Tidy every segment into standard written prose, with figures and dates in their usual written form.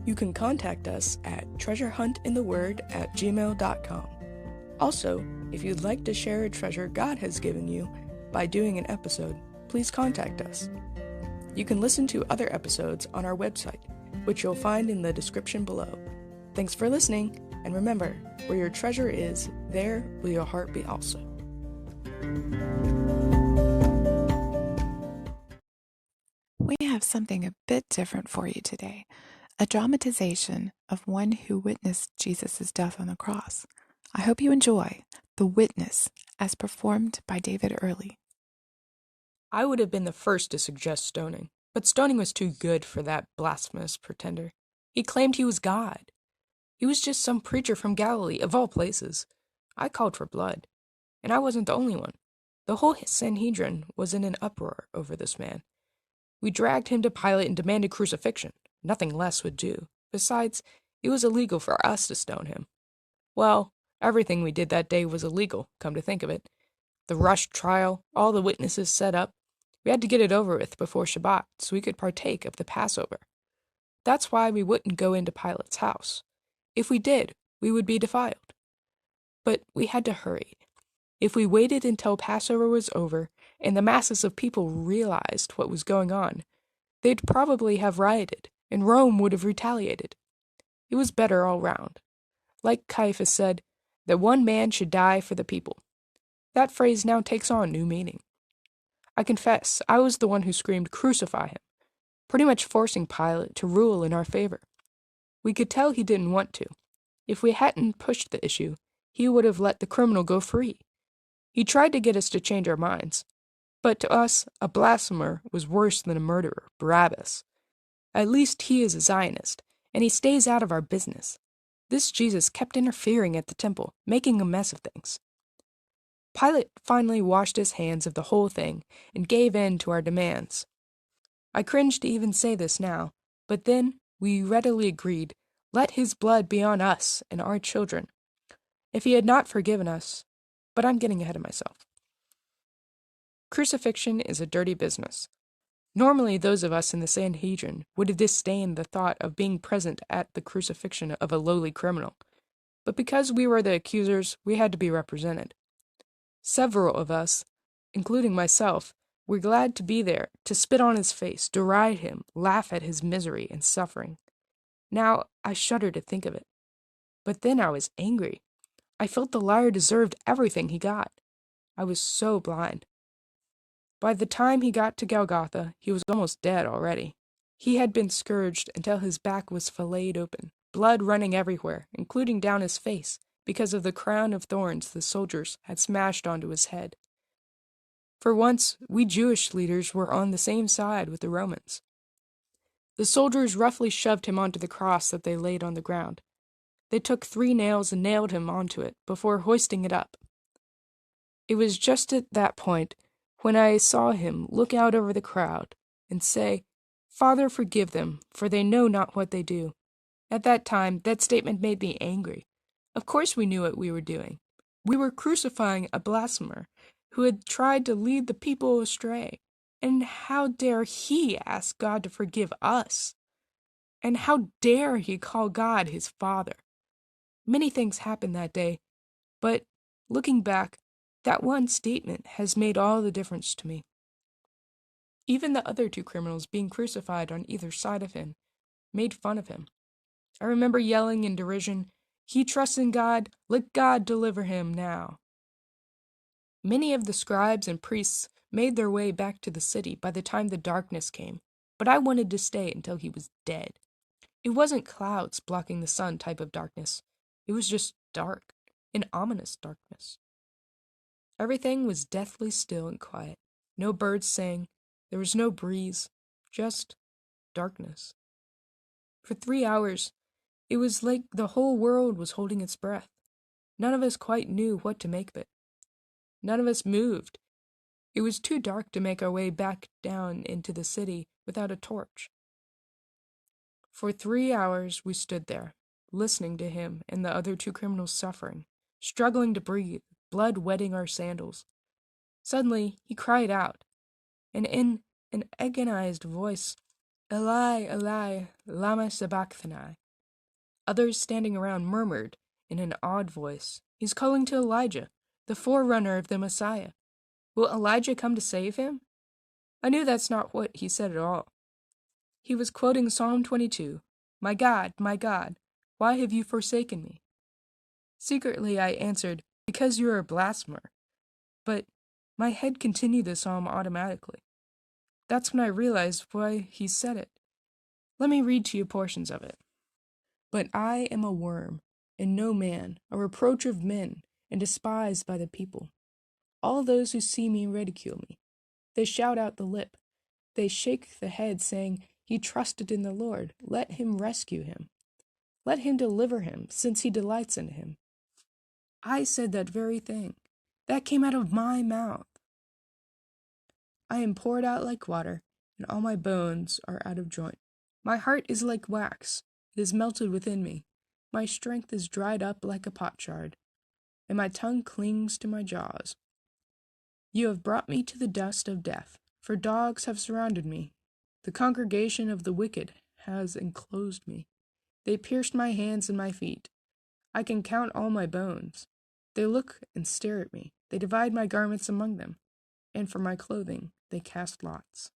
You can contact us at treasurehuntintheword@gmail.com. Also, if you'd like to share a treasure God has given you by doing an episode, please contact us. You can listen to other episodes on our website, which you'll find in the description below. Thanks for listening, and remember, where your treasure is, there will your heart be also. We have something a bit different for you today, a dramatization of one who witnessed Jesus' death on the cross. I hope you enjoy The Witness as performed by David Early. I would have been the first to suggest stoning, but stoning was too good for that blasphemous pretender. He claimed he was God. He was just some preacher from Galilee, of all places. I called for blood, and I wasn't the only one. The whole Sanhedrin was in an uproar over this man. We dragged him to Pilate and demanded crucifixion. Nothing less would do. Besides, it was illegal for us to stone him. Well, everything we did that day was illegal, come to think of it. The rushed trial, all the witnesses set up. We had to get it over with before Shabbat so we could partake of the Passover. That's why we wouldn't go into Pilate's house. If we did, we would be defiled. But we had to hurry. If we waited until Passover was over and the masses of people realized what was going on, they'd probably have rioted, and Rome would have retaliated. It was better all round. Like Caiaphas said, that one man should die for the people. That phrase now takes on new meaning. I confess, I was the one who screamed, "Crucify him," pretty much forcing Pilate to rule in our favor. We could tell he didn't want to. If we hadn't pushed the issue, he would have let the criminal go free. He tried to get us to change our minds. But to us, a blasphemer was worse than a murderer, Barabbas. At least he is a Zionist, and he stays out of our business. This Jesus kept interfering at the temple, making a mess of things. Pilate finally washed his hands of the whole thing and gave in to our demands. I cringe to even say this now, but then we readily agreed, let his blood be on us and our children. If he had not forgiven us, but I'm getting ahead of myself. Crucifixion is a dirty business. Normally, those of us in the Sanhedrin would have disdained the thought of being present at the crucifixion of a lowly criminal, but because we were the accusers, we had to be represented. Several of us, including myself, were glad to be there, to spit on his face, deride him, laugh at his misery and suffering. Now, I shudder to think of it. But then I was angry. I felt the liar deserved everything he got. I was so blind. By the time he got to Golgotha, he was almost dead already. He had been scourged until his back was filleted open, blood running everywhere, including down his face, because of the crown of thorns the soldiers had smashed onto his head. For once, we Jewish leaders were on the same side with the Romans. The soldiers roughly shoved him onto the cross that they laid on the ground. They took 3 nails and nailed him onto it before hoisting it up. It was just at that point when I saw him look out over the crowd and say, "Father, forgive them, for they know not what they do." At that time, that statement made me angry. Of course we knew what we were doing. We were crucifying a blasphemer who had tried to lead the people astray. And how dare he ask God to forgive us? And how dare he call God his Father? Many things happened that day, but looking back, that one statement has made all the difference to me. Even the other 2 criminals being crucified on either side of him made fun of him. I remember yelling in derision, "He trusts in God, let God deliver him now." Many of the scribes and priests made their way back to the city by the time the darkness came, but I wanted to stay until he was dead. It wasn't clouds blocking the sun type of darkness. It was just dark, an ominous darkness. Everything was deathly still and quiet. No birds sang. There was no breeze, just darkness. For 3 hours, it was like the whole world was holding its breath. None of us quite knew what to make of it. None of us moved. It was too dark to make our way back down into the city without a torch. For 3 hours we stood there, listening to him and the other 2 criminals suffering, struggling to breathe, blood wetting our sandals. Suddenly he cried out, and in an agonized voice, Eli, Eli, lama sabachthani. Others standing around murmured in an awed voice, He's calling to Elijah, the forerunner of the Messiah. Will Elijah come to save him? I knew that's not what he said at all. He was quoting Psalm 22, my God, why have you forsaken me? Secretly I answered, because you're a blasphemer. But my head continued the psalm automatically. That's when I realized why he said it. Let me read to you portions of it. But I am a worm, and no man, a reproach of men, and despised by the people. All those who see me ridicule me. They shout out the lip. They shake the head, saying, He trusted in the Lord. Let him rescue him. Let him deliver him, since he delights in him. I said that very thing. That came out of my mouth. I am poured out like water, and all my bones are out of joint. My heart is like wax. It is melted within me. My strength is dried up like a potsherd, and my tongue clings to my jaws. You have brought me to the dust of death, for dogs have surrounded me. The congregation of the wicked has enclosed me. They pierced my hands and my feet. I can count all my bones. They look and stare at me. They divide my garments among them, and for my clothing they cast lots.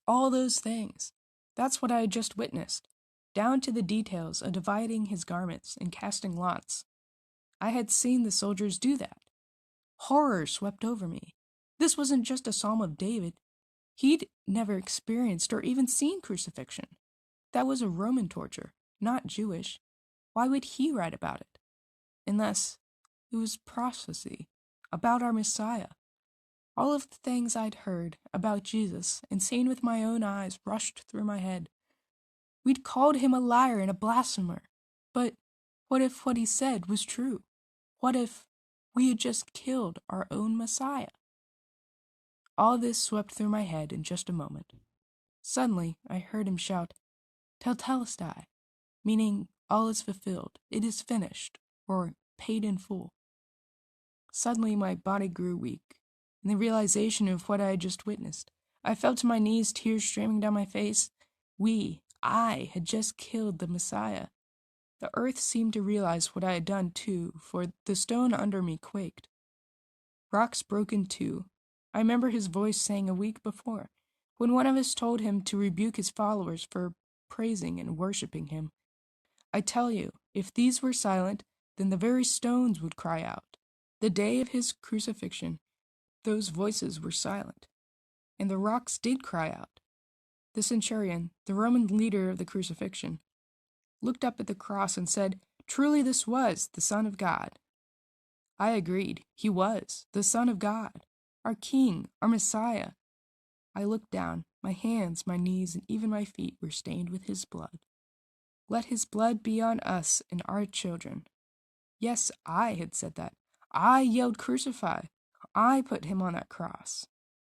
All those things. That's what I had just witnessed, down to the details of dividing his garments and casting lots. I had seen the soldiers do that. Horror swept over me. This wasn't just a psalm of David. He'd never experienced or even seen crucifixion. That was a Roman torture, not Jewish. Why would he write about it? Unless it was prophecy about our Messiah. All of the things I'd heard about Jesus and seen with my own eyes rushed through my head. We'd called him a liar and a blasphemer. But what if what he said was true? What if we had just killed our own Messiah? All this swept through my head in just a moment. Suddenly, I heard him shout, Tetelestai, meaning all is fulfilled, it is finished, or paid in full. Suddenly, my body grew weak, in the realization of what I had just witnessed. I fell to my knees, tears streaming down my face. I had just killed the Messiah. The earth seemed to realize what I had done too, for the stone under me quaked. Rocks broke in two. I remember his voice saying a week before, when one of us told him to rebuke his followers for praising and worshiping him. I tell you, if these were silent, then the very stones would cry out. The day of his crucifixion, those voices were silent, and the rocks did cry out. The centurion, the Roman leader of the crucifixion, looked up at the cross and said, Truly this was the Son of God. I agreed. He was the Son of God, our King, our Messiah. I looked down. My hands, my knees, and even my feet were stained with his blood. Let his blood be on us and our children. Yes, I had said that. I yelled, Crucify. I put him on that cross.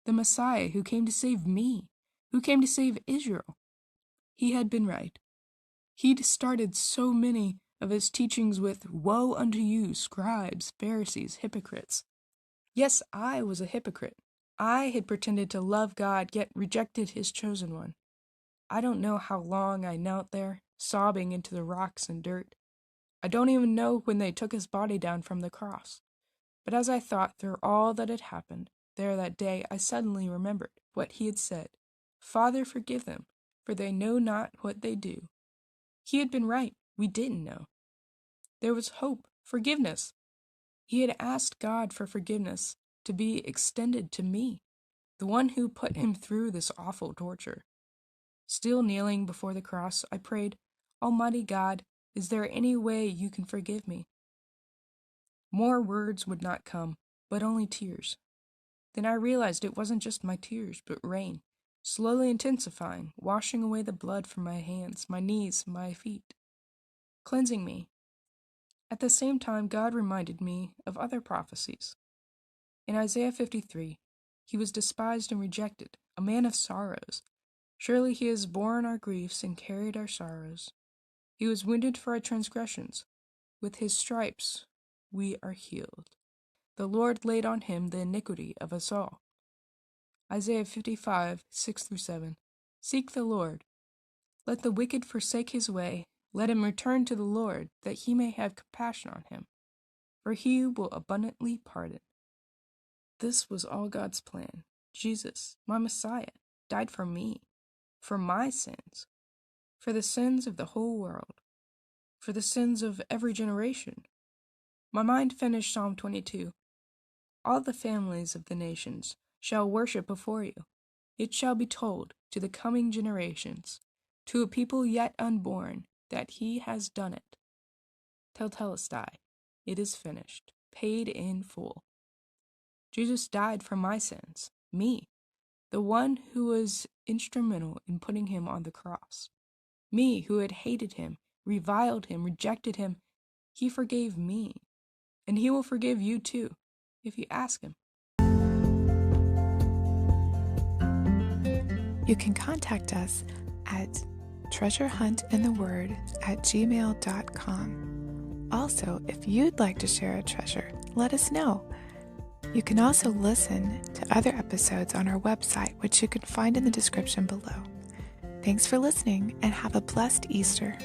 The Messiah who came to save me, who came to save Israel. He had been right. He'd started so many of his teachings with, Woe unto you, scribes, Pharisees, hypocrites. Yes, I was a hypocrite. I had pretended to love God, yet rejected his chosen one. I don't know how long I knelt there, sobbing into the rocks and dirt. I don't even know when they took his body down from the cross. But as I thought through all that had happened there that day, I suddenly remembered what he had said. Father, forgive them, for they know not what they do. He had been right. We didn't know. There was hope, forgiveness. He had asked God for forgiveness to be extended to me, the one who put him through this awful torture. Still kneeling before the cross, I prayed, Almighty God, is there any way you can forgive me? More words would not come, but only tears. Then I realized it wasn't just my tears, but rain, slowly intensifying, washing away the blood from my hands, my knees, my feet, cleansing me. At the same time, God reminded me of other prophecies. In Isaiah 53, he was despised and rejected, a man of sorrows. Surely he has borne our griefs and carried our sorrows. He was wounded for our transgressions. With his stripes we are healed. The Lord laid on him the iniquity of us all. Isaiah 55, 6-7. Seek the Lord. Let the wicked forsake his way. Let him return to the Lord, that he may have compassion on him, for he will abundantly pardon. This was all God's plan. Jesus, my Messiah, died for me, for my sins, for the sins of the whole world, for the sins of every generation. My mind finished Psalm 22. All the families of the nations shall worship before you. It shall be told to the coming generations, to a people yet unborn, that he has done it. Teltelestai, it is finished, paid in full. Jesus died for my sins, me, the one who was instrumental in putting him on the cross. Me, who had hated him, reviled him, rejected him. He forgave me, and he will forgive you too, if you ask him. You can contact us at treasurehuntintheword@gmail.com. Also, if you'd like to share a treasure, let us know. You can also listen to other episodes on our website, which you can find in the description below. Thanks for listening, and have a blessed Easter.